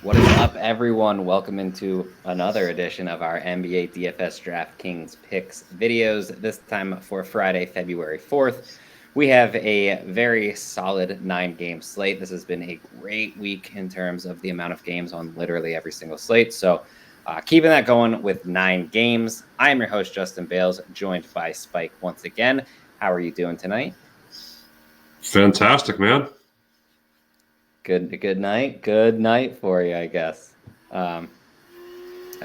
What is up, everyone? Welcome into another edition of our NBA DFS DraftKings Picks videos. This time for Friday, February 4th. We have a very solid 9-game slate. This has been a great week in terms of the amount of games on literally every single slate. So keeping that going with 9 games. I am your host, Justin Bales, joined by Spike once again. How are you doing tonight? Fantastic, man. Good night for you, I guess. I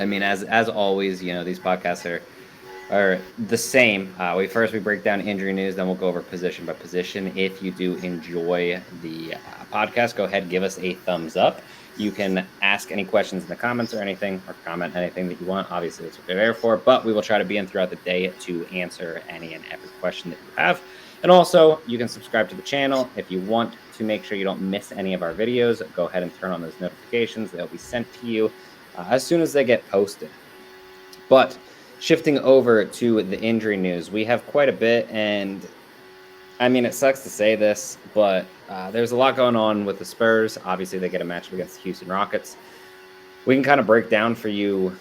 mean, as always, these podcasts are the same. We break down injury news, then we'll go over position by position. If you do enjoy the podcast, go ahead, give us a thumbs up. You can ask any questions in the comments or anything, or comment anything that you want. Obviously, that's what they're there for, but we will try to be in throughout the day to answer any and every question that you have. And also, you can subscribe to the channel if you want to make sure you don't miss any of our videos. Go ahead and turn on those notifications. They'll be sent to you as soon as they get posted. But shifting over to the injury news, we have quite a bit, and I mean, it sucks to say this, but there's a lot going on with the Spurs. Obviously, they get a matchup against the Houston Rockets. We can kind of break down for you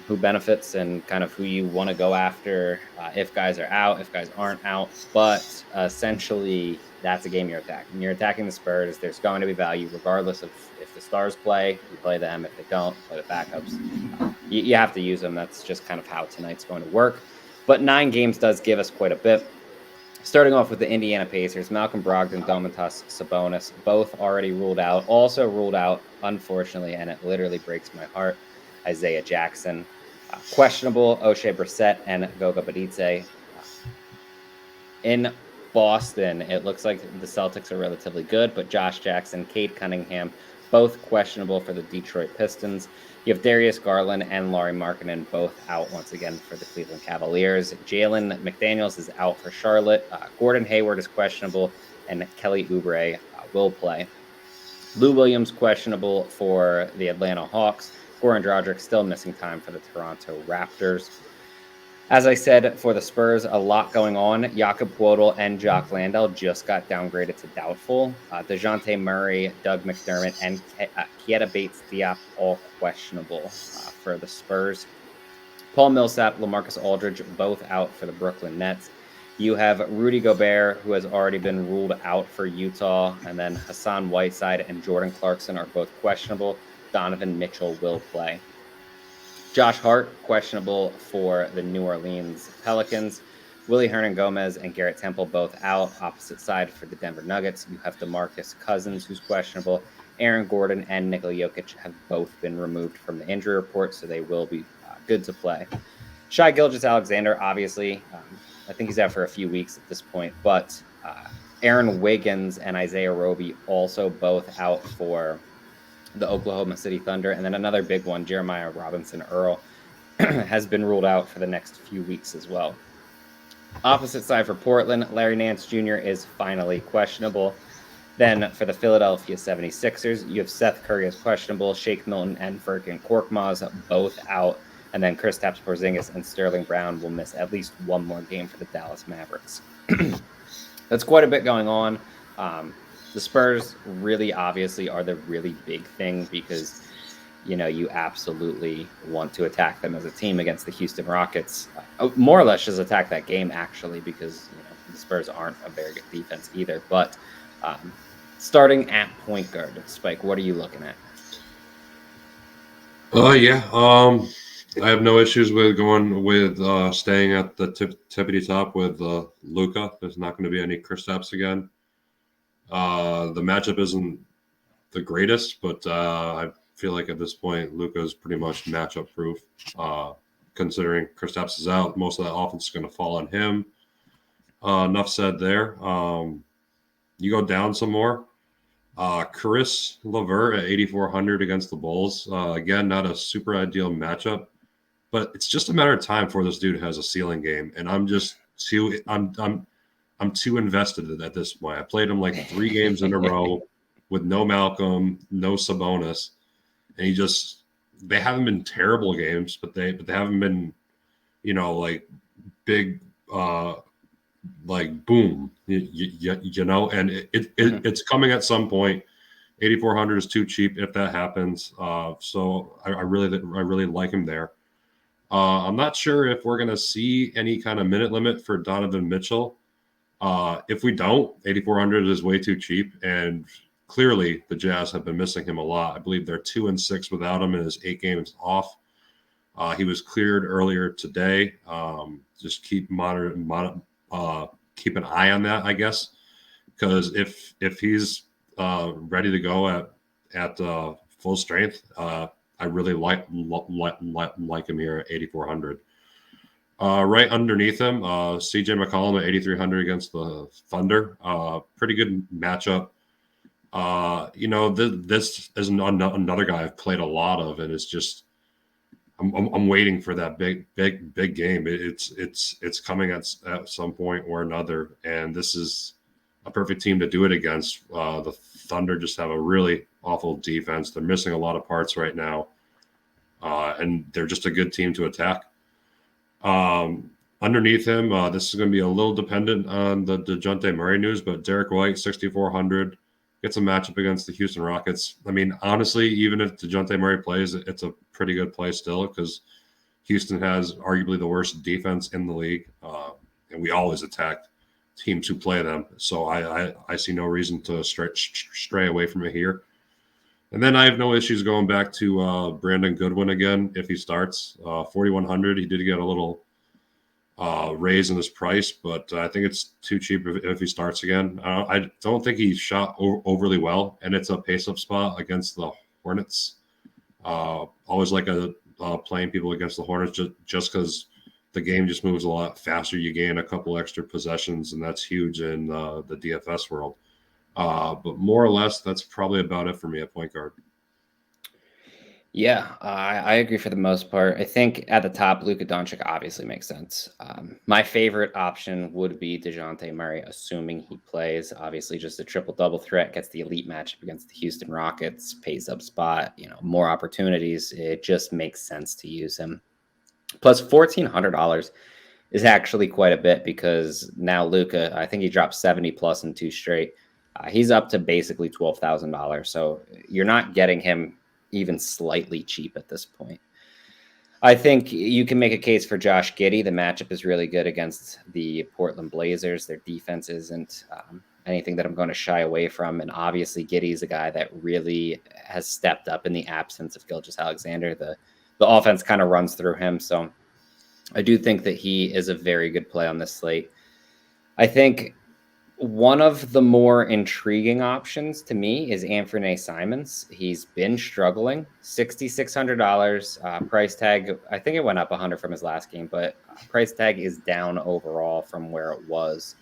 who benefits and kind of who you want to go after if guys are out, if guys aren't out. But essentially, that's a game you're attacking. You're attacking the Spurs. There's going to be value regardless of if the stars play, you play them. If they don't, play the backups. You have to use them. That's just kind of how tonight's going to work. But 9 games does give us quite a bit. Starting off with the Indiana Pacers, Malcolm Brogdon, Domantas Sabonis, both already ruled out. Also ruled out, unfortunately, and it literally breaks my heart, Isaiah Jackson. Questionable, Oshae Brissett and Goga Bitadze. In Boston, it looks like the Celtics are relatively good, but Josh Jackson, Cade Cunningham, both questionable for the Detroit Pistons. You have Darius Garland and Lauri Markkanen both out once again for the Cleveland Cavaliers. Jalen McDaniels is out for Charlotte. Gordon Hayward is questionable, and Kelly Oubre will play. Lou Williams questionable for the Atlanta Hawks. Goran Dragic still missing time for the Toronto Raptors. As I said, for the Spurs, a lot going on. Jakob Poeltl and Jock Landale just got downgraded to doubtful. DeJounte Murray, Doug McDermott, and Keita Bates-Diop all questionable for the Spurs. Paul Millsap, LaMarcus Aldridge, both out for the Brooklyn Nets. You have Rudy Gobert, who has already been ruled out for Utah, and then Hassan Whiteside and Jordan Clarkson are both questionable. Donovan Mitchell will play. Josh Hart, questionable for the New Orleans Pelicans. Willie Hernan-Gomez and Garrett Temple both out. Opposite side for the Denver Nuggets. You have DeMarcus Cousins, who's questionable. Aaron Gordon and Nikola Jokic have both been removed from the injury report, so they will be good to play. Shai Gilgeous-Alexander, obviously, I think he's out for a few weeks at this point, but Aaron Wiggins and Isaiah Roby also both out for the Oklahoma City Thunder. And then another big one, Jeremiah Robinson-Earl, has been ruled out for the next few weeks as well. Opposite side for Portland, Larry Nance Jr. is finally questionable. Then for the Philadelphia 76ers, you have Seth Curry as questionable, Shake Milton and Furkan Korkmaz both out. And then Kristaps Porzingis and Sterling Brown will miss at least one more game for the Dallas Mavericks. That's quite a bit going on. The Spurs really obviously are the really big thing because, you absolutely want to attack them as a team against the Houston Rockets. More or less just attack that game, actually, because the Spurs aren't a very good defense either. But starting at point guard, Spike, what are you looking at? I have no issues with going with staying at the tippity top with Luka. There's not going to be any Kristaps again. The matchup isn't the greatest, but I feel like at this point Luka is pretty much matchup proof. Considering Kristaps is out, most of that offense is going to fall on him. Enough said there. You go down some more. Caris LeVert at 8,400 against the Bulls. Again, not a super ideal matchup, but it's just a matter of time before this dude has a ceiling game, and I'm too invested at this point. I played him like 3 games in a row with no Malcolm, no Sabonis, and they haven't been terrible games, but they haven't been, like big, like boom, and it's coming at some point. 8,400 is too cheap if that happens. So I really like him there. I'm not sure if we're going to see any kind of minute limit for Donovan Mitchell. If we don't, 8,400 is way too cheap. And clearly the Jazz have been missing him a lot. I believe they're 2-6 without him in his 8 games off. He was cleared earlier today. Just keep keep an eye on that, I guess, because if he's ready to go at full strength, I really like him here at 8,400. Right underneath him, CJ McCollum at 8,300 against the Thunder. Pretty good matchup. This is another guy I've played a lot of, and it's just I'm waiting for that big game. It's coming at some point or another, and this is a perfect team to do it against. The Thunder just have a really awful defense. They're missing a lot of parts right now, and they're just a good team to attack. Underneath him, this is going to be a little dependent on the DeJounte Murray news, but Derek White, 6,400, gets a matchup against the Houston Rockets. I mean, honestly, even if DeJounte Murray plays, it's a pretty good play still because Houston has arguably the worst defense in the league, and we always attack teams who play them. So I see no reason to stray away from it here. And then I have no issues going back to Brandon Goodwin again if he starts. 4,100, he did get a little raise in his price, but I think it's too cheap if he starts again. I don't think he shot overly well, and it's a pace-up spot against the Hornets. Always like playing people against the Hornets just because the game just moves a lot faster. You gain a couple extra possessions, and that's huge in the DFS world. But more or less, that's probably about it for me at point guard. Yeah, I agree for the most part. I think at the top, Luka Doncic obviously makes sense. My favorite option would be DeJounte Murray, assuming he plays. Obviously, just a triple-double threat, gets the elite matchup against the Houston Rockets, pays up spot, more opportunities. It just makes sense to use him. Plus, $1,400 is actually quite a bit because now Luka, I think he dropped 70 plus in 2 straight. He's up to basically $12,000. So you're not getting him even slightly cheap at this point. I think you can make a case for Josh Giddey. The matchup is really good against the Portland Blazers. Their defense isn't anything that I'm going to shy away from. And obviously Giddey's a guy that really has stepped up in the absence of Gilgeous-Alexander. The offense kind of runs through him. So I do think that he is a very good play on this slate. I think one of the more intriguing options to me is Anthony Simons. He's been struggling. $6,600 price tag. I think it went up 100 from his last game, but price tag is down overall from where it was.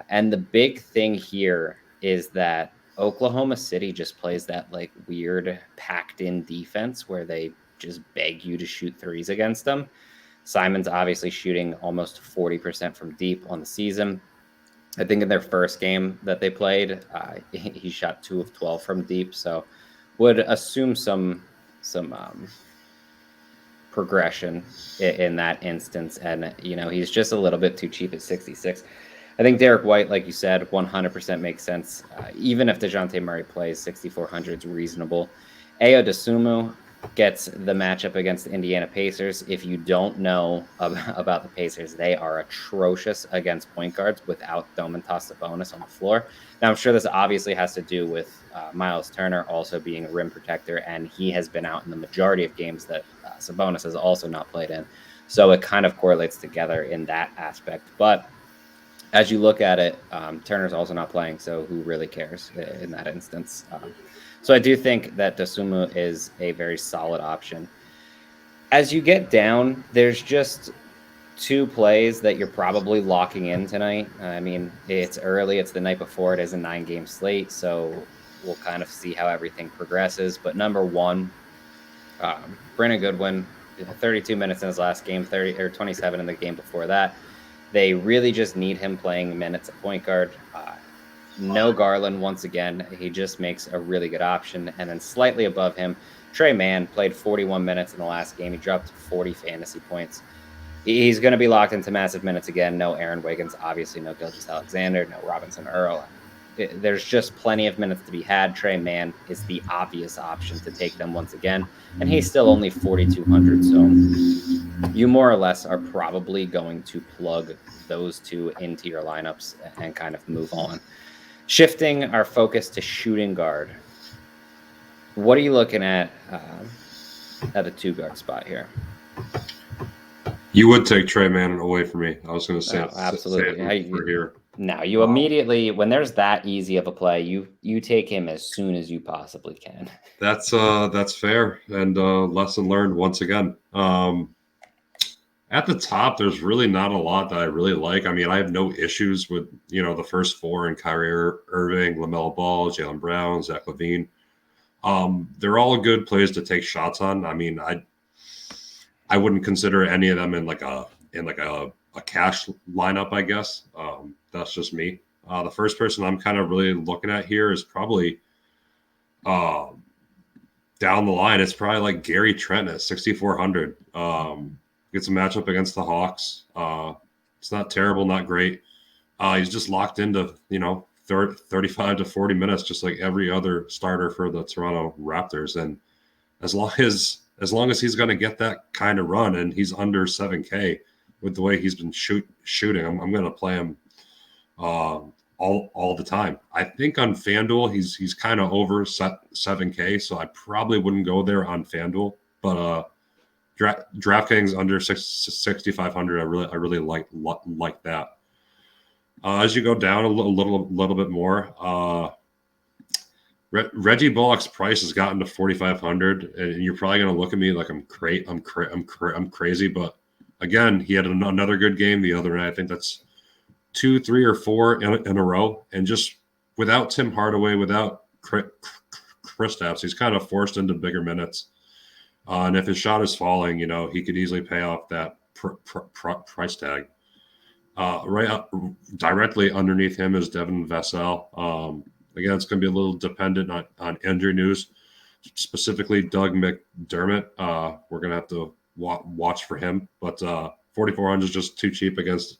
And the big thing here is that Oklahoma City just plays that like weird packed in defense where they just beg you to shoot threes against them. Simons obviously shooting almost 40% from deep on the season. I think in their first game that they played, he shot 2 of 12 from deep. So would assume some progression in that instance. And, he's just a little bit too cheap at 66. I think Derek White, like you said, 100% makes sense. Even if DeJounte Murray plays, 6,400 is reasonable. Ayo Dosunmu gets the matchup against the Indiana Pacers. If you don't know about the Pacers, they are atrocious against point guards without Domantas Sabonis on the floor. Now, I'm sure this obviously has to do with Miles Turner also being a rim protector, and he has been out in the majority of games that Sabonis has also not played in. So it kind of correlates together in that aspect. But as you look at it, Turner's also not playing, so who really cares in that instance? So I do think that Dosunmu is a very solid option. As you get down, there's just 2 plays that you're probably locking in tonight. I mean, it's early. It's the night before. It is a 9-game slate, so we'll kind of see how everything progresses. But number 1, Brandon Goodwin, 32 minutes in his last game, 27 in the game before that. They really just need him playing minutes at point guard. No Garland once again. He just makes a really good option. And then slightly above him, Trey Mann played 41 minutes in the last game. He dropped 40 fantasy points. He's going to be locked into massive minutes again. No Aaron Wiggins, obviously no Gilgeous-Alexander, no Robinson Earl. there's just plenty of minutes to be had. Trey Mann is the obvious option to take them once again, and he's still only 4,200. So you more or less are probably going to plug those two into your lineups and kind of move on. Shifting our focus to shooting guard. What are you looking at a 2-guard spot here? You would take Trey Mann away from me. I was going to say, absolutely. Say for here. Now you immediately, when there's that easy of a play, you take him as soon as you possibly can. That's fair, and lesson learned once again. At the top, there's really not a lot that I really like. I mean, I have no issues with the first four in Kyrie Irving, LaMelo Ball, Jaylen Brown, Zach LaVine. They're all good plays to take shots on. I mean, I wouldn't consider any of them in like a cash lineup, I guess. That's just me. The first person I'm kind of really looking at here is probably down the line. It's probably like Gary Trent at 6,400. Gets a matchup against the Hawks. It's not terrible, not great. He's just locked into 35 to 40 minutes, just like every other starter for the Toronto Raptors. And as long as he's going to get that kind of run, and he's under 7K with the way he's been shooting, I'm going to play him all the time. I think on FanDuel he's kind of over 7K, so I probably wouldn't go there on FanDuel. But DraftKings under 6,500, I really like that. As you go down a little bit more, Reggie Bullock's price has gotten to 4,500, and you're probably going to look at me like I'm crazy. But again, he had another good game the other night. I think that's 2, 3, or 4 in a row, and just without Tim Hardaway, without Kristaps, he's kind of forced into bigger minutes. And if his shot is falling, he could easily pay off that price tag. Right up, directly underneath him is Devin Vessel. Again, it's going to be a little dependent on injury news, specifically Doug McDermott. We're going to have to watch for him. But 4,400 is just too cheap against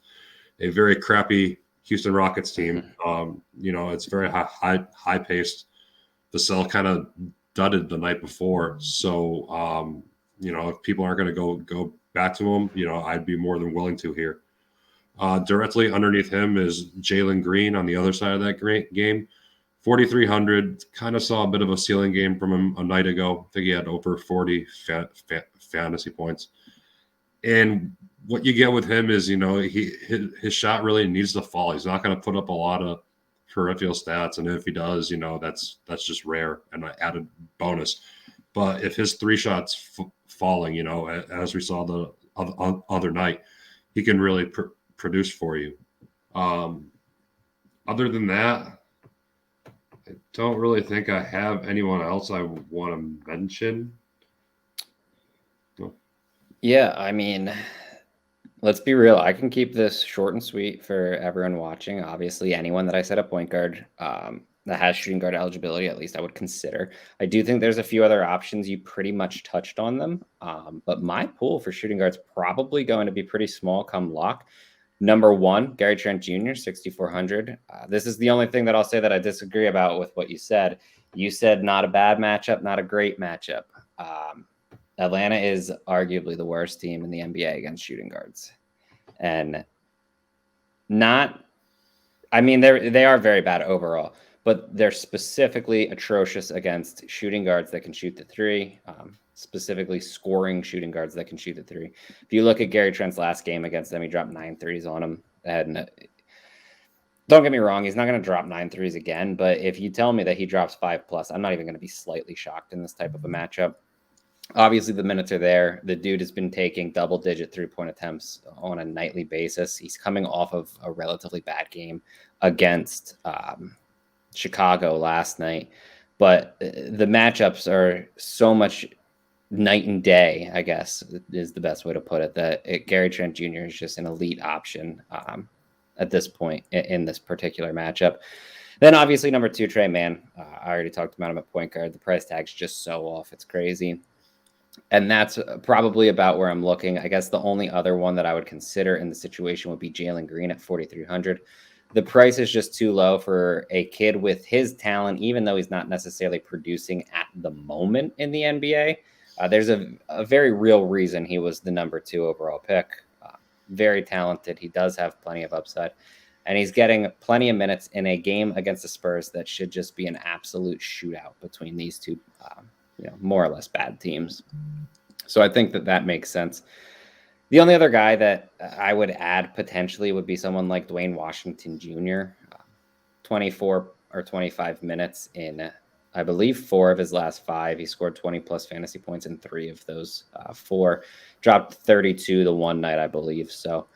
a very crappy Houston Rockets team. It's very high paced. Vessel kind of dudded the night before. So, if people aren't going to go back to him, I'd be more than willing to here. Directly underneath him is Jalen Green on the other side of that great game. 4,300, kind of saw a bit of a ceiling game from him a night ago. I think he had over 40 fantasy points. And what you get with him is, his shot really needs to fall. He's not going to put up a lot of peripheral stats, and if he does, that's just rare and an added bonus. But if his 3 shots falling, as we saw the other night, he can really produce for you. Other than that, I don't really think I have anyone else I want to mention. No. Yeah, I mean, let's be real. I can keep this short and sweet for everyone watching. Obviously, anyone that I set up point guard that has shooting guard eligibility, at least I would consider. I do think there's a few other options. You pretty much touched on them. But my pool for shooting guards probably going to be pretty small come lock. Number 1, Gary Trent Jr., 6,400. This is the only thing that I'll say that I disagree about with what you said. You said not a bad matchup, not a great matchup. Atlanta is arguably the worst team in the NBA against shooting guards. And they are very bad overall, but they're specifically atrocious against shooting guards that can shoot the 3, specifically scoring shooting guards that can shoot the 3. If you look at Gary Trent's last game against them, he dropped 9 threes on him. And don't get me wrong, he's not going to drop 9 threes again, but if you tell me that he drops 5+, I'm not even going to be slightly shocked in this type of a matchup. Obviously, the minutes are there. The dude has been taking double-digit 3-point attempts on a nightly basis. He's coming off of a relatively bad game against Chicago last night. But the matchups are so much night and day, I guess, is the best way to put it, that Gary Trent Jr. is just an elite option at this point in this particular matchup. Then, obviously, number 2, Trey Mann. I already talked about him at point guard. The price tag's just so off. It's crazy. And that's probably about where I'm looking. I guess the only other one that I would consider in the situation would be Jalen Green at 4,300. the price is just too low for a kid with his talent, even though he's not necessarily producing at the moment in the NBA. There's a very real reason he was the number 2 overall pick. Very talented. He does have plenty of upside. And he's getting plenty of minutes in a game against the Spurs that should just be an absolute shootout between these two, more or less bad teams. So I think that makes sense. The only other guy that I would add potentially would be someone like Dwayne Washington Jr. 24 or 25 minutes in, I believe, 4 of his last 5. He scored 20-plus fantasy points in 3 of those 4. Dropped 32 the one night, I believe. So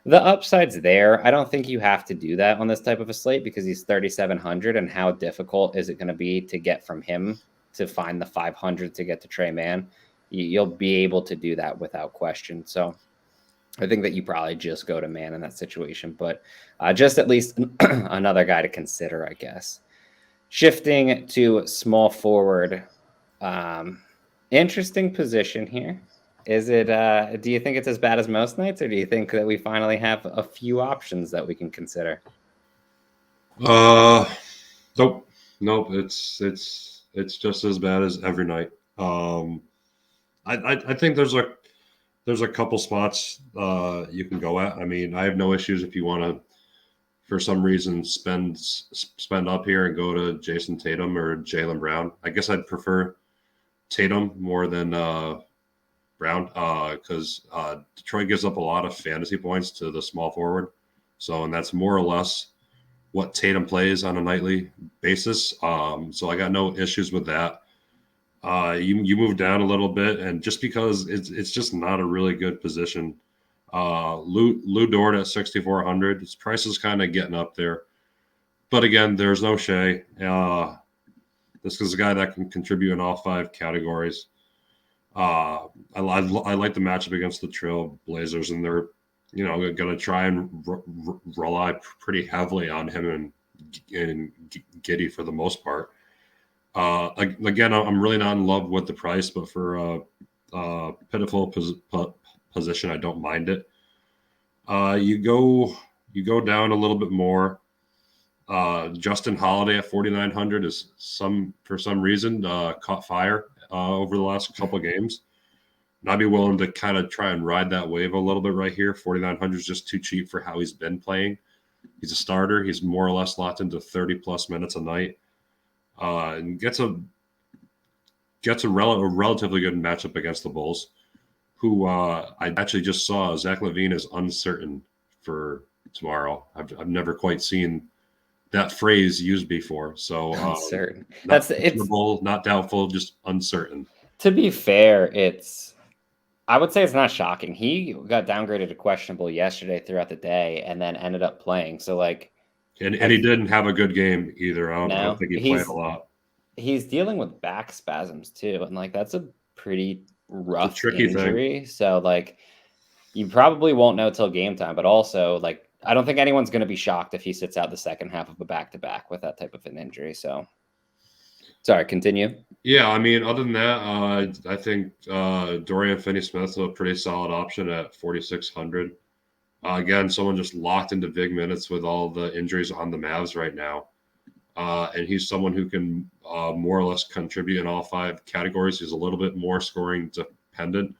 the upside's there. I don't think you have to do that on this type of a slate because he's 3,700, and how difficult is it going to be to get from him to find the 500 to get to Trey Mann? You'll be able to do that without question. So I think that you probably just go to Mann in that situation, but just at least another guy to consider, I guess. Shifting to small forward, interesting position here. Is it? Do you think it's as bad as most nights, or do you think that we finally have a few options that we can consider? Nope. It's just as bad as every night. I think there's a couple spots you can go at. I mean, I have no issues if you want to, for some reason, spend up here and go to Jason Tatum or Jaylen Brown. I guess I'd prefer Tatum more than Brown because Detroit gives up a lot of fantasy points to the small forward. So, and that's more or less what Tatum plays on a nightly basis. So I got no issues with that. You move down a little bit, and just because it's just not a really good position. Lou Dort at 6,400. His price is kind of getting up there, but again, there's no Shea. This is a guy that can contribute in all 5 categories. I like the matchup against the Trail Blazers, and they're going to try and rely pretty heavily on him and Giddey for the most part. Again, I'm really not in love with the price, but for a pitiful position, I don't mind it. You go down a little bit more. Justin Holiday at 4,900 is for some reason caught fire over the last couple of games. And I'd be willing to kind of try and ride that wave a little bit right here. 4,900 is just too cheap for how he's been playing. He's a starter. He's more or less locked into 30-plus minutes a night. And gets a relatively good matchup against the Bulls, who I actually just saw Zach LaVine is uncertain for tomorrow. I've never quite seen that phrase used before. So uncertain. It's not doubtful, just uncertain. To be fair, I would say it's not shocking. He got downgraded to questionable yesterday throughout the day, and then ended up playing. So and he didn't have a good game either. I don't think he played a lot. He's dealing with back spasms too, and that's a pretty rough tricky injury. thing. So you probably won't know till game time. But also I don't think anyone's going to be shocked if he sits out the second half of a back-to-back with that type of an injury. So, sorry, continue. Yeah, I mean, other than that, I think Dorian Finney-Smith is a pretty solid option at 4,600. Again, someone just locked into big minutes with all the injuries on the Mavs right now. And he's someone who can more or less contribute in all 5 categories. He's a little bit more scoring dependent,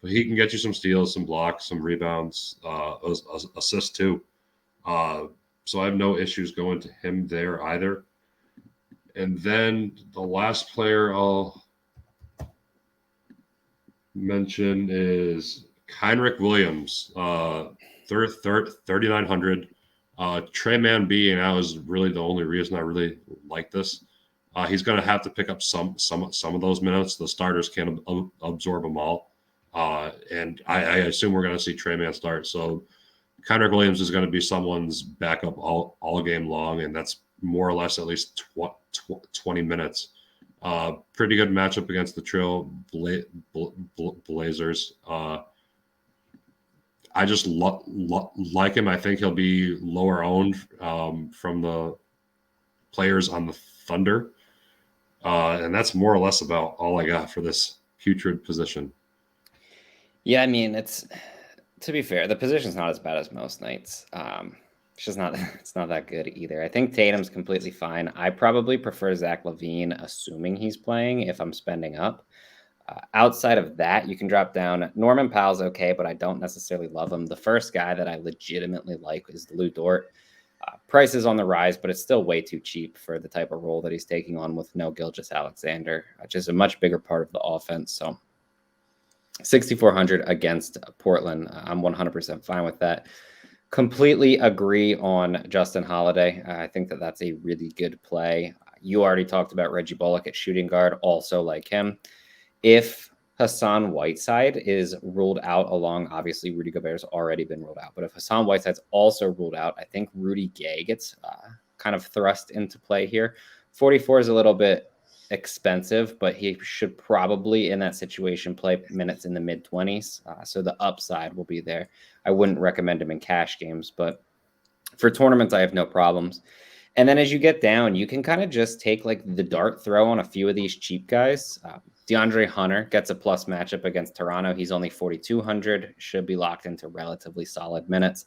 but he can get you some steals, some blocks, some rebounds, assists too. So I have no issues going to him there either. And then the last player I'll mention is Heinrich Williams, 3,900. Trey Mann being out is really the only reason I really like this. He's going to have to pick up some of those minutes. The starters can't absorb them all. And I assume we're going to see Trey Mann start. So Heinrich Williams is going to be someone's backup all game long, and that's more or less at least 20 minutes. Pretty good matchup against the Trail Blazers. I just like him. I think he'll be lower owned from the players on the Thunder. And that's more or less about all I got for this putrid position. Yeah, I mean, to be fair, the position's not as bad as most nights. it's not that good either. I think Tatum's completely fine. I probably prefer Zach LaVine, assuming he's playing, if I'm spending up. Outside of that, you can drop down. Norman Powell's okay, but I don't necessarily love him. The first guy that I legitimately like is Lou Dort. Price is on the rise, but it's still way too cheap for the type of role that he's taking on with no Gilgeous-Alexander, which is a much bigger part of the offense. So 6,400 against Portland. I'm 100% fine with that. Completely agree on Justin Holiday. I think that that's a really good play. You already talked about Reggie Bullock at shooting guard, also like him. If Hassan Whiteside is ruled out along, obviously Rudy Gobert's already been ruled out, but if Hassan Whiteside's also ruled out, I think Rudy Gay gets kind of thrust into play here. 44 is a little bit expensive, but he should probably in that situation play minutes in the mid-20s. So the upside will be there. I wouldn't recommend him in cash games, but for tournaments, I have no problems. And then as you get down, you can kind of just take like the dart throw on a few of these cheap guys. DeAndre Hunter gets a plus matchup against Toronto. He's only 4,200, should be locked into relatively solid minutes.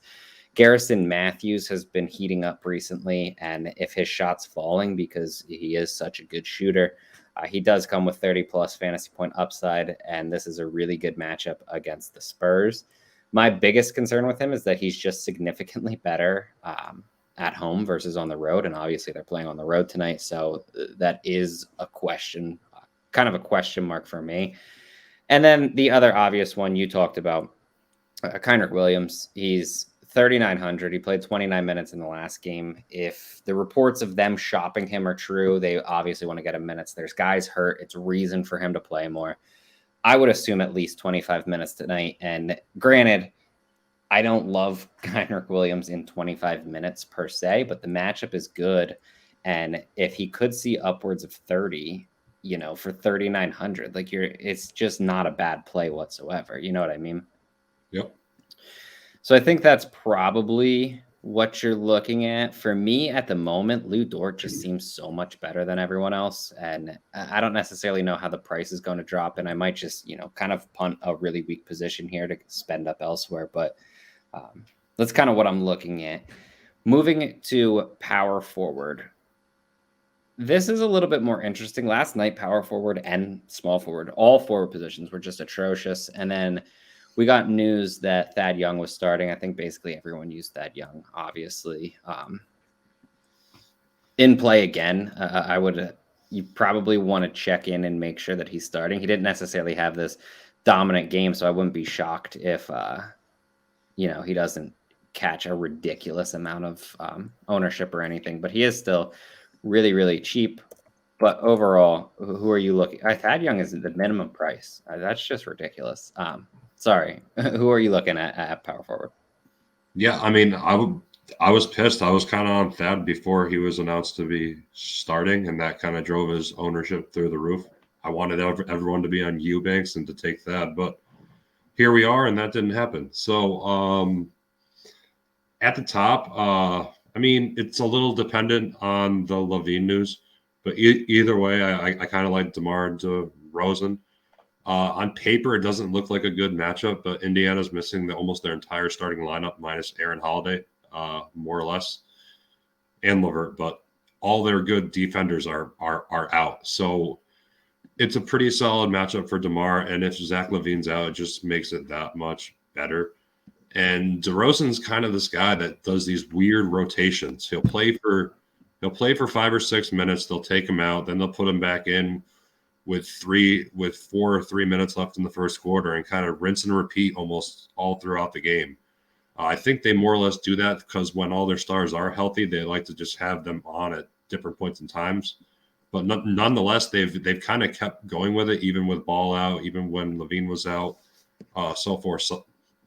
Garrison Matthews has been heating up recently, and if his shot's falling because he is such a good shooter, he does come with 30-plus fantasy point upside, and this is a really good matchup against the Spurs. My biggest concern with him is that he's just significantly better at home versus on the road, and obviously they're playing on the road tonight, so that is a question, kind of a question mark for me. And then the other obvious one you talked about, Heinrich Williams, he's 3,900. He played 29 minutes in the last game. If the reports of them shopping him are true, they obviously want to get him minutes. There's guys hurt. It's reason for him to play more. I would assume at least 25 minutes tonight. And granted, I don't love Heinrich Williams in 25 minutes per se, but the matchup is good. And if he could see upwards of 30, for 3,900, it's just not a bad play whatsoever. You know what I mean? Yep. So I think that's probably what you're looking at. For me at the moment, Lou Dort just seems so much better than everyone else. And I don't necessarily know how the price is going to drop. And I might just, kind of punt a really weak position here to spend up elsewhere. But that's kind of what I'm looking at. Moving to power forward. This is a little bit more interesting. Last night, power forward and small forward, all forward positions were just atrocious. And then we got news that Thad Young was starting. I think basically everyone used Thad Young, obviously. In play again, you probably want to check in and make sure that he's starting. He didn't necessarily have this dominant game, so I wouldn't be shocked if, he doesn't catch a ridiculous amount of ownership or anything. But he is still really, really cheap. But overall, who are you looking at? Thad Young is the minimum price. That's just ridiculous. Sorry. Who are you looking at power forward? Yeah, I mean, I was pissed. I was kind of on Thad before he was announced to be starting, and that kind of drove his ownership through the roof. I wanted everyone to be on Eubanks and to take Thad, but here we are, and that didn't happen. So at the top, I mean, it's a little dependent on the LaVine news, but either way, I kind of like DeMar DeRozan. On paper, it doesn't look like a good matchup, but Indiana's missing almost their entire starting lineup minus Aaron Holiday, more or less, and LeVert. But all their good defenders are out. So it's a pretty solid matchup for DeMar. And if Zach LaVine's out, it just makes it that much better. And DeRozan's kind of this guy that does these weird rotations. He'll play for 5 or 6 minutes. They'll take him out, then they'll put him back in with 4 or 3 minutes left in the first quarter and kind of rinse and repeat almost all throughout the game. I think they more or less do that because when all their stars are healthy, they like to just have them on at different points in times. But nonetheless, they've kind of kept going with it, even with Ball out, even when LaVine was out, so forth,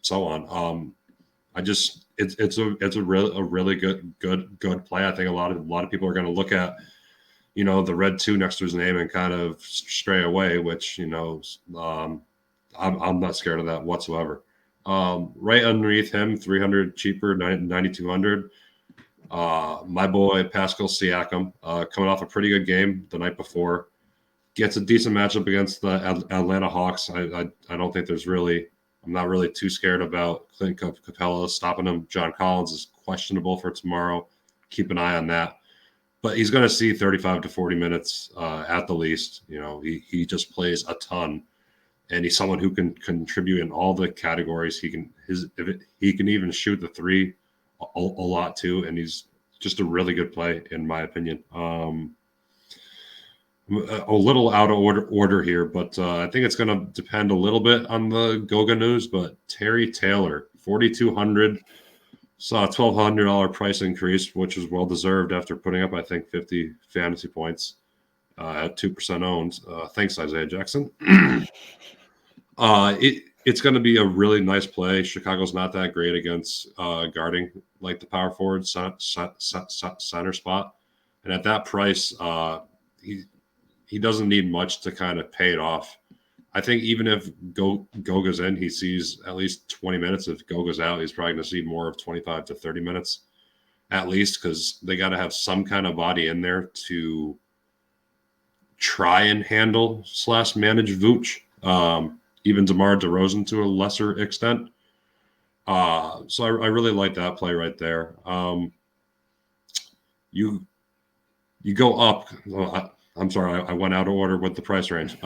so on. It's a really good play. I think a lot of people are going to look at the red 2 next to his name and kind of stray away, which, I'm not scared of that whatsoever. Right underneath him, 300 cheaper, 9,200. My boy, Pascal Siakam, coming off a pretty good game the night before, gets a decent matchup against the Atlanta Hawks. I don't think there's really I'm not really too scared about Clint Capella stopping him. John Collins is questionable for tomorrow. Keep an eye on that. But he's going to see 35 to 40 minutes at the least. He just plays a ton, and he's someone who can contribute in all the categories. He can even shoot the three a lot too, and he's just a really good play in my opinion. A little out of order here, but I think it's going to depend a little bit on the Goga news. But Terry Taylor, 4,200, saw a $1,200 price increase, which is well deserved after putting up, I think, 50 fantasy points at 2% owned. Thanks, Isaiah Jackson. It's going to be a really nice play. Chicago's not that great against guarding like the power forward center spot, and at that price, he doesn't need much to kind of pay it off. I think even if Goga's in, he sees at least 20 minutes. If Goga's out, he's probably going to see more of 25 to 30 minutes at least, because they got to have some kind of body in there to try and handle / manage Vooch. Even DeMar DeRozan to a lesser extent. So I really like that play right there. You go up. I'm sorry, I went out of order with the price range.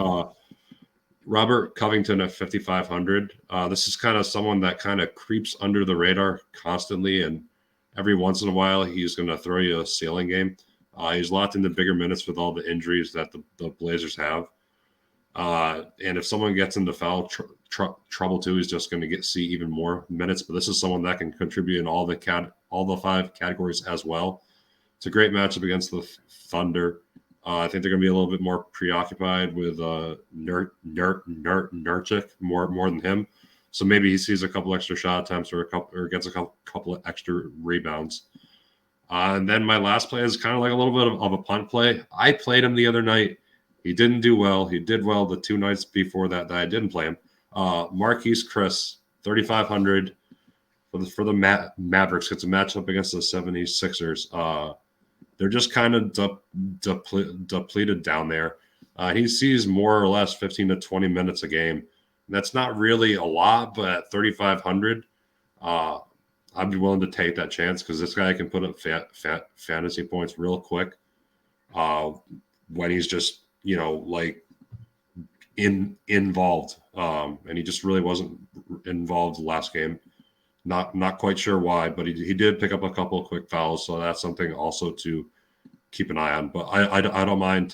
Robert Covington at 5,500. This is kind of someone that kind of creeps under the radar constantly, and every once in a while he's going to throw you a ceiling game. He's locked into bigger minutes with all the injuries that the Blazers have. And if someone gets into foul trouble too, he's just going to see even more minutes. But this is someone that can contribute in all the 5 categories as well. It's a great matchup against the Thunder. I think they're going to be a little bit more preoccupied with Nurkic more than him. So maybe he sees a couple extra shot attempts or gets a couple of extra rebounds. And then my last play is kind of like a little bit of a punt play. I played him the other night. He didn't do well. He did well the 2 nights before that I didn't play him. Marquise Chris, 3,500 for the Mavericks. It's a matchup against the 76ers. They're just kind of depleted down there. He sees more or less 15 to 20 minutes a game. That's not really a lot, but at 3,500, I'd be willing to take that chance because this guy can put up fantasy points real quick when he's just, involved. And he just really wasn't involved last game. Not quite sure why, but he did pick up a couple of quick fouls, so that's something also to keep an eye on. But I don't mind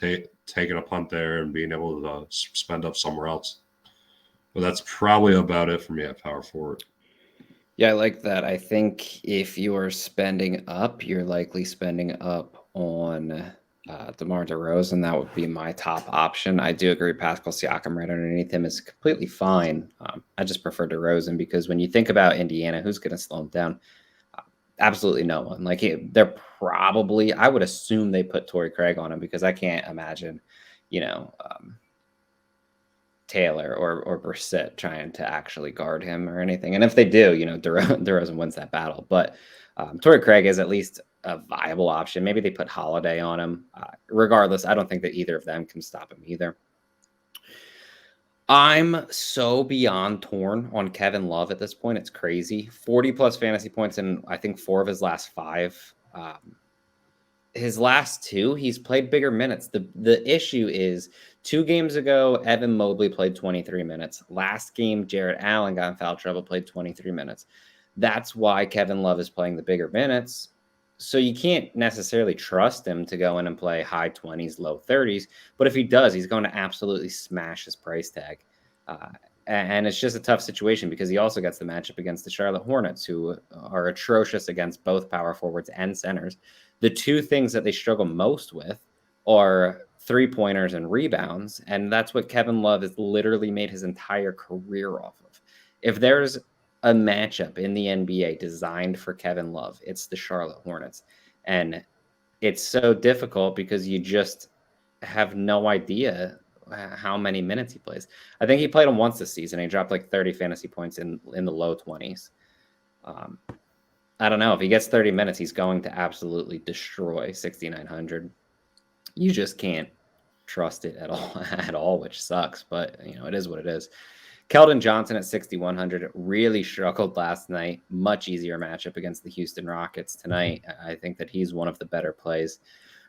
taking a punt there and being able to spend up somewhere else. But that's probably about it for me at power forward. Yeah, I like that. I think if you are spending up, you're likely spending up on DeMar DeRozan. That would be my top option. I do agree Pascal Siakam right underneath him is completely fine. I just prefer DeRozan because when you think about Indiana, who's going to slow him down? Absolutely no one. They're probably, I would assume they put Torrey Craig on him because I can't imagine, Taylor or Brissett trying to actually guard him or anything. And if they do, DeRozan wins that battle. But Torrey Craig is at least a viable option. Maybe they put Holiday on him. Regardless, I don't think that either of them can stop him either. I'm so beyond torn on Kevin Love at this point. It's crazy. 40 plus fantasy points in, I think, 4 of his last 5. His last 2, he's played bigger minutes. The issue is 2 games ago, Evan Mobley played 23 minutes. Last game, Jarrett Allen got in foul trouble, played 23 minutes. That's why Kevin Love is playing the bigger minutes. So you can't necessarily trust him to go in and play high 20s, low 30s. But if he does, he's going to absolutely smash his price tag. And it's just a tough situation because he also gets the matchup against the Charlotte Hornets, who are atrocious against both power forwards and centers. The 2 things that they struggle most with are 3-pointers and rebounds. And that's what Kevin Love has literally made his entire career off of. If there's a matchup in the NBA designed for Kevin Love, it's the Charlotte Hornets. And it's so difficult because you just have no idea how many minutes he plays. I think he played him once this season. He dropped 30 fantasy points in the low 20s. I don't know. If he gets 30 minutes, he's going to absolutely destroy 6,900. You just can't trust it at all, which sucks. But, it is what it is. Keldon Johnson at 6,100 really struggled last night. Much easier matchup against the Houston Rockets tonight. I think that he's one of the better plays.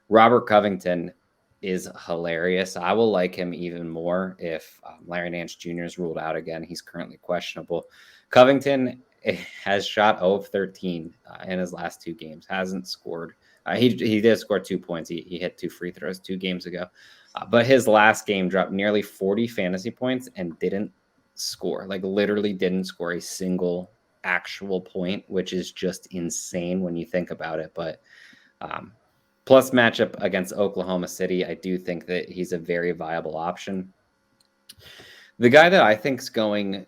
Robert Covington is hilarious. I will like him even more if Larry Nance Jr. is ruled out again. He's currently questionable. Covington has shot 0 of 13 in his last 2 games. Hasn't scored. He did score 2 points. He hit 2 free throws 2 games ago. But his last game dropped nearly 40 fantasy points and didn't score. Like literally didn't score a single actual point, which is just insane when you think about it. But plus matchup against Oklahoma City, I do think that he's a very viable option. The guy that I think is going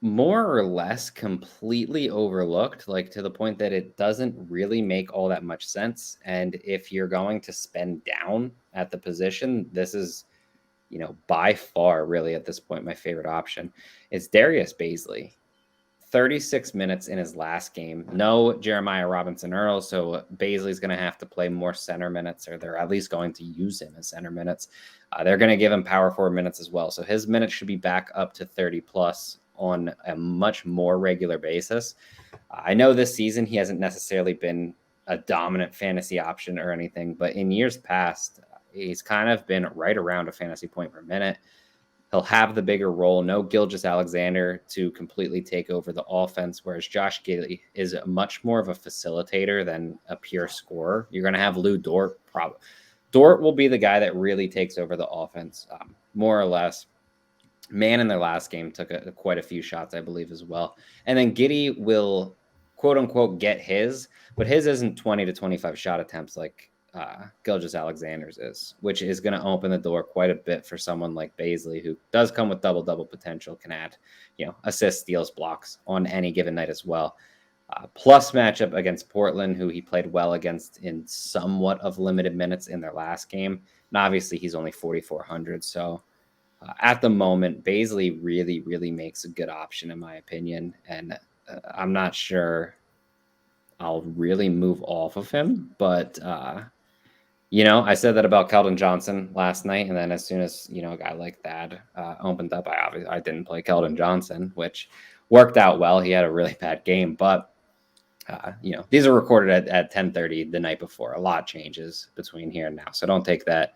more or less completely overlooked, like to the point that it doesn't really make all that much sense. And if you're going to spend down at the position, this is, by far really at this point, my favorite option is Darius Bazley. 36 minutes in his last game. No Jeremiah Robinson Earl, so Bazley's going to have to play more center minutes, or they're at least going to use him as center minutes. They're going to give him power forward minutes as well. So his minutes should be back up to 30 plus on a much more regular basis. I know this season he hasn't necessarily been a dominant fantasy option or anything, but in years past, he's kind of been right around a fantasy point per minute. He'll have the bigger role. No Gilgeous-Alexander to completely take over the offense, whereas Josh Giddey is much more of a facilitator than a pure scorer. You're going to have Lou Dort. Dort will be the guy that really takes over the offense, more or less. Mann in their last game took quite a few shots, I believe, as well. And then Giddey will, quote-unquote, get his, but his isn't 20 to 25 shot attempts like Gilgeous-Alexander's is, which is going to open the door quite a bit for someone like Bazley, who does come with double-double potential, can add, assists, steals, blocks on any given night as well. Plus matchup against Portland, who he played well against in somewhat of limited minutes in their last game. And obviously he's only 4,400. So at the moment, Bazley really, really makes a good option, in my opinion. And I'm not sure I'll really move off of him, but I said that about Keldon Johnson last night, and then as soon as a guy like that opened up, I didn't play Keldon Johnson, which worked out well. He had a really bad game, but these are recorded at 10:30 the night before. A lot changes between here and now, so don't take that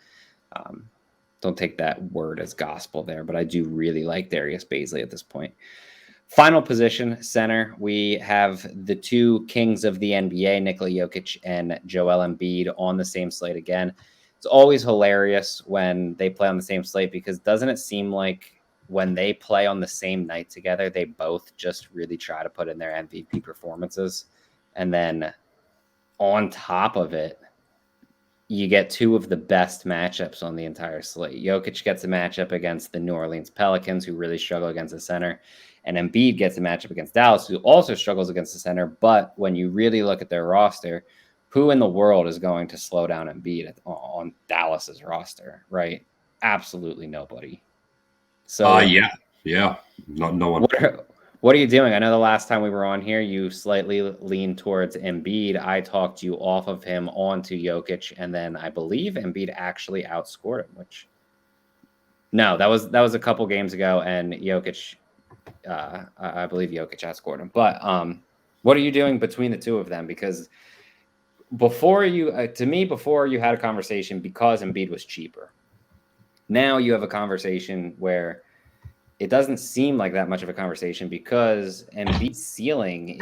word as gospel there. But I do really like Darius Bazley at this point. Final position, center, we have the 2 kings of the NBA, Nikola Jokic and Joel Embiid, on the same slate again. It's always hilarious when they play on the same slate, because doesn't it seem like when they play on the same night together, they both just really try to put in their MVP performances? And then on top of it, you get 2 of the best matchups on the entire slate. Jokic gets a matchup against the New Orleans Pelicans, who really struggle against the center. And Embiid gets a matchup against Dallas, who also struggles against the center. But when you really look at their roster, who in the world is going to slow down Embiid on Dallas's roster, right? Absolutely nobody. So yeah, no one. What are you doing? I know the last time we were on here, you slightly leaned towards Embiid. I talked you off of him onto Jokic, and then I believe Embiid actually outscored him. That was a couple games ago, and Jokic. I believe Jokic outscored him. But what are you doing between the 2 of them? Because before you had a conversation because Embiid was cheaper. Now you have a conversation where it doesn't seem like that much of a conversation, because Embiid's ceiling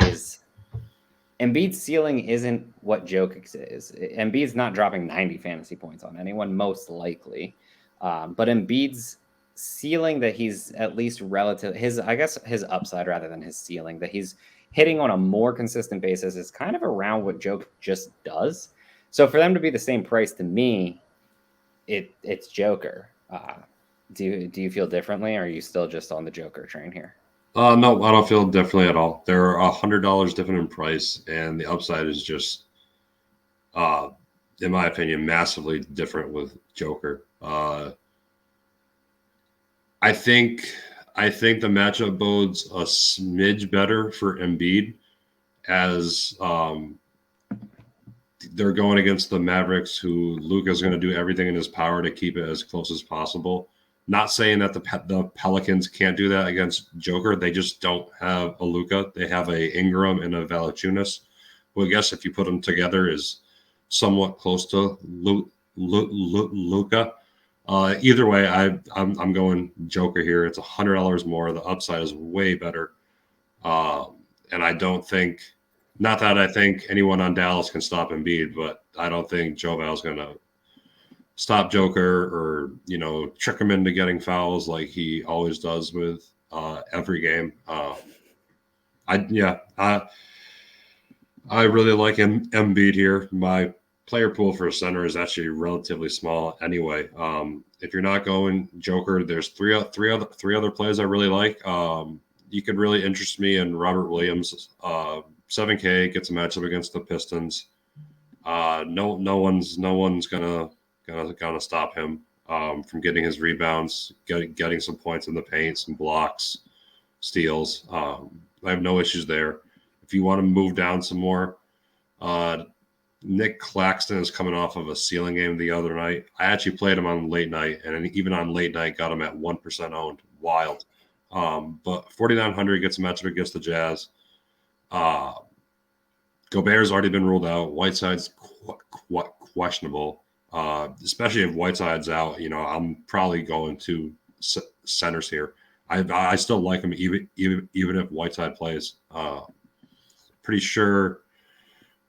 isn't what Jokic's is. Embiid's not dropping 90 fantasy points on anyone, most likely. But Embiid's ceiling, that he's at least relative, his upside rather than his ceiling, that he's hitting on a more consistent basis, is kind of around what Jokic just does. So for them to be the same price, to me, it's Joker. Do you feel differently, or are you still just on the Joker train here? No, I don't feel differently at all. They're $100 different in price, and the upside is just, in my opinion, massively different with Joker. I think the matchup bodes a smidge better for Embiid, as they're going against the Mavericks, who Luka's going to do everything in his power to keep it as close as possible. Not saying that the Pelicans can't do that against Joker. They just don't have a Luka. They have a Ingram and a Valanciunas, who I guess if you put them together is somewhat close to Luka. Either way, I'm going Joker here. It's $100 more. The upside is way better, and I don't think. Not that I think anyone on Dallas can stop Embiid, but I don't think Joe Val's going to stop Joker or, trick him into getting fouls like he always does with every game. I really like Embiid here. My player pool for a center is actually relatively small anyway. If you're not going Joker, there's three other plays I really like. You could really interest me in Robert Williams. 7K gets a matchup against the Pistons. No one's gonna stop him from getting his rebounds, getting some points in the paint, some blocks, steals. I have no issues there. If you want to move down some more, Nick Claxton is coming off of a ceiling game the other night. I actually played him on late night, and even on late night, got him at 1% owned. Wild. But 4,900 gets a matchup against the Jazz. Gobert's already been ruled out. Whiteside's questionable, especially if Whiteside's out. I'm probably going to centers here. I still like him even if Whiteside plays. Pretty sure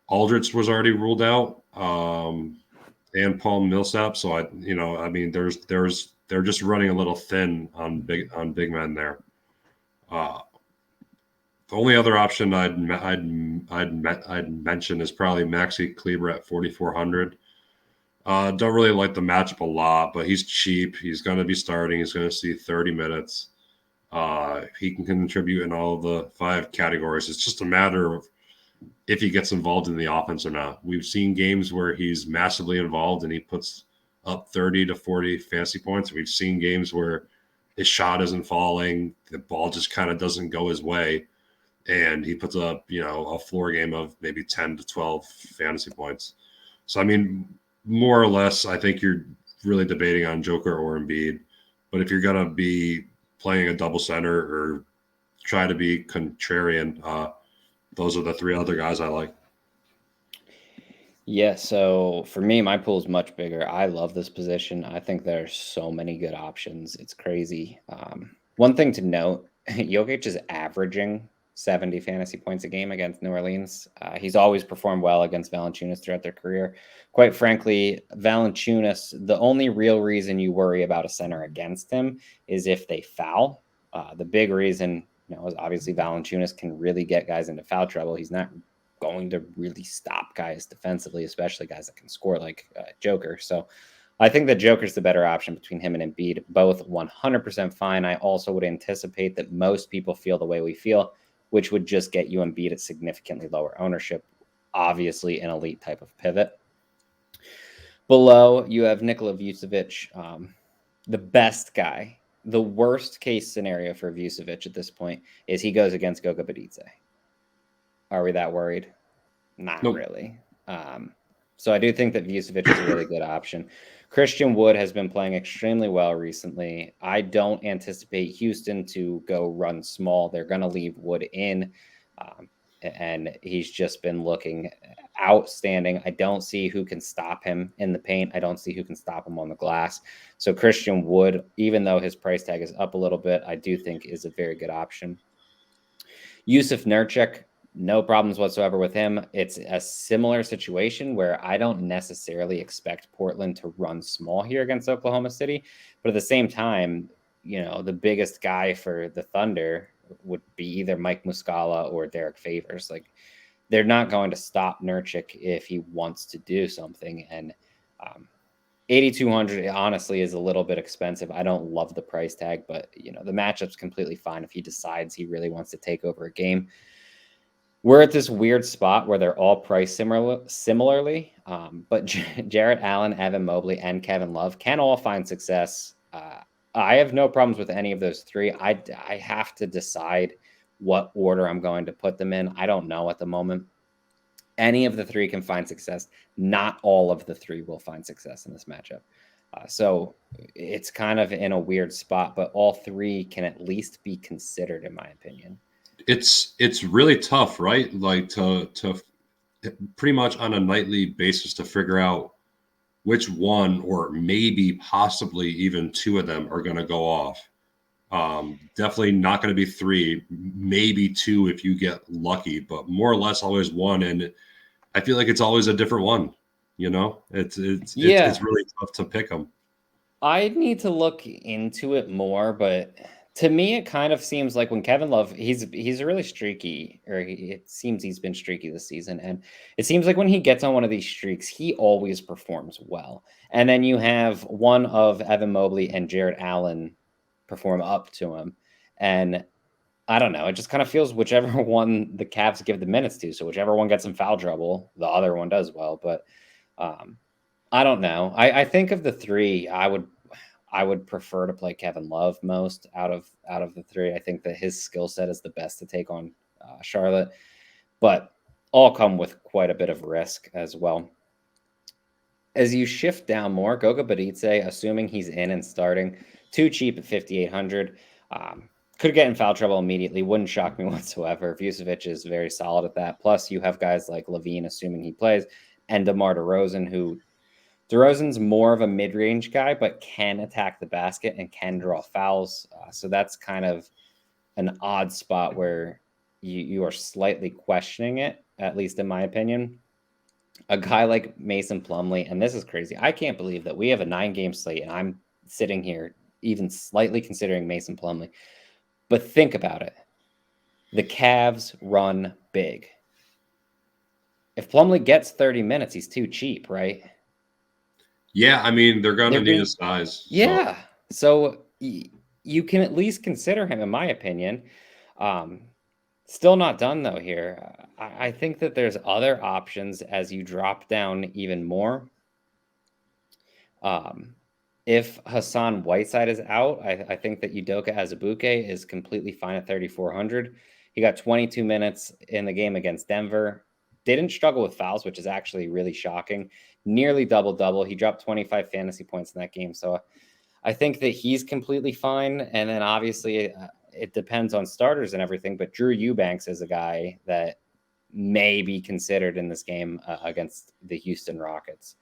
Aldridge was already ruled out, and Paul Millsap. So they're just running a little thin on big men there. The only other option I'd mention is probably Maxi Kleber at 4,400. Don't really like the matchup a lot, but he's cheap. He's going to be starting. He's going to see 30 minutes. He can contribute in all of the 5 categories. It's just a matter of if he gets involved in the offense or not. We've seen games where he's massively involved and he puts up 30 to 40 fantasy points. We've seen games where his shot isn't falling. The ball just kind of doesn't go his way. And he puts up, a floor game of maybe 10 to 12 fantasy points. So, more or less, I think you're really debating on Joker or Embiid. But if you're going to be playing a double center or try to be contrarian, those are the 3 other guys I like. Yeah, so for me, my pool is much bigger. I love this position. I think there's so many good options. It's crazy. One thing to note, Jokic is averaging 70 fantasy points a game against New Orleans. He's always performed well against Valanciunas throughout their career. Quite frankly, Valanciunas, the only real reason you worry about a center against him is if they foul. The big reason, is obviously Valanciunas can really get guys into foul trouble. He's not going to really stop guys defensively, especially guys that can score like Joker. So I think that Joker's the better option between him and Embiid, both 100% fine. I also would anticipate that most people feel the way we feel, which would just get you Embiid at significantly lower ownership, obviously an elite type of pivot. Below, you have Nikola Vucevic, the best guy. The worst case scenario for Vucevic at this point is he goes against Goga Bitadze. Are we that worried? Not Nope. really. So I do think that Vucevic is a really good option. Christian Wood has been playing extremely well recently. I don't anticipate Houston to go run small. They're going to leave Wood in, and he's just been looking outstanding. I don't see who can stop him in the paint. I don't see who can stop him on the glass. So Christian Wood, even though his price tag is up a little bit, I do think is a very good option. Yusuf Nurkic, no problems whatsoever with him. It's a similar situation where I don't necessarily expect Portland to run small here against Oklahoma City. But at the same time, the biggest guy for the Thunder would be either Mike Muscala or Derek Favors. Like, they're not going to stop Nurkic if he wants to do something. And 8,200 honestly is a little bit expensive. I don't love the price tag, but the matchup's completely fine if he decides he really wants to take over a game. We're at this weird spot where they're all priced similarly, but Jarrett Allen, Evan Mobley, and Kevin Love can all find success. I have no problems with any of those 3. I have to decide what order I'm going to put them in. I don't know at the moment. Any of the 3 can find success. Not all of the 3 will find success in this matchup. So it's kind of in a weird spot, but all three can at least be considered, in my opinion. It's really tough, right? Like to pretty much on a nightly basis to figure out which one or maybe possibly even two of them are going to go off. Definitely not going to be three, maybe two if you get lucky, but more or less always one. And I feel like it's always a different one. You know, it's really tough to pick them. I need to look into it more, but to me, it kind of seems like when Kevin Love, he's really streaky, or it seems he's been streaky this season, and it seems like when he gets on one of these streaks, he always performs well. And then you have one of Evan Mobley and Jared Allen perform up to him, and I don't know. It just kind of feels whichever one the Cavs give the minutes to. So whichever one gets in foul trouble, the other one does well. But I don't know. I think of the three, I would prefer to play Kevin Love most out of the three. I think that his skill set is the best to take on Charlotte, but all come with quite a bit of risk as well. As you shift down more, Goga Bitadze, assuming he's in and starting, too cheap at 5,800. Could get in foul trouble immediately. Wouldn't shock me whatsoever. Vucevic is very solid at that. Plus, you have guys like Levine, assuming he plays, and DeMar DeRozan, who DeRozan's more of a mid-range guy, but can attack the basket and can draw fouls. So that's kind of an odd spot where you are slightly questioning it, at least in my opinion. A guy like Mason Plumlee, and this is crazy. I can't believe that we have a 9-game slate, and I'm sitting here even slightly considering Mason Plumlee. But think about it. The Cavs run big. If Plumlee gets 30 minutes, he's too cheap, right? Yeah, I mean, they're going to need his size. Yeah. So you can at least consider him, in my opinion. Still not done, though, here. I think that there's other options as you drop down even more. If Hassan Whiteside is out, I think that Udoka Azubuike is completely fine at 3,400. He got 22 minutes in the game against Denver. Didn't struggle with fouls, which is actually really shocking. Nearly double-double. He dropped 25 fantasy points in that game. So I think that he's completely fine. And then obviously it depends on starters and everything. But Drew Eubanks is a guy that may be considered in this game against the Houston Rockets.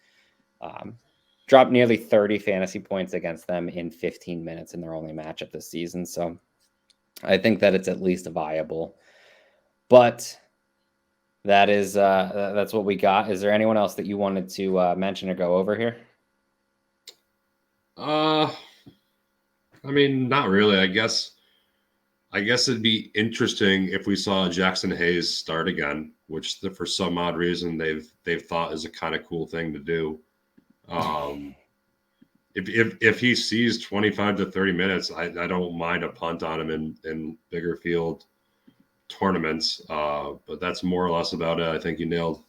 Dropped nearly 30 fantasy points against them in 15 minutes in their only matchup this season. So I think that it's at least viable. But that's what we got. Is there anyone else that you wanted to mention or go over here? I mean, not really. I guess it'd be interesting if we saw Jackson Hayes start again, which for some odd reason they've thought is a kind of cool thing to do. If he sees 25 to 30 minutes, I don't mind a punt on him in bigger field tournaments. But that's more or less about it. I think you nailed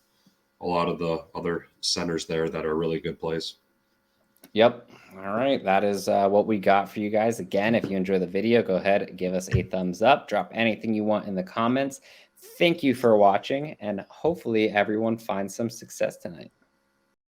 a lot of the other centers there that are really good plays. Yep. All right. That is what we got for you guys. Again, if you enjoy the video, go ahead, give us a thumbs up, drop anything you want in the comments. Thank you for watching, and hopefully everyone finds some success tonight.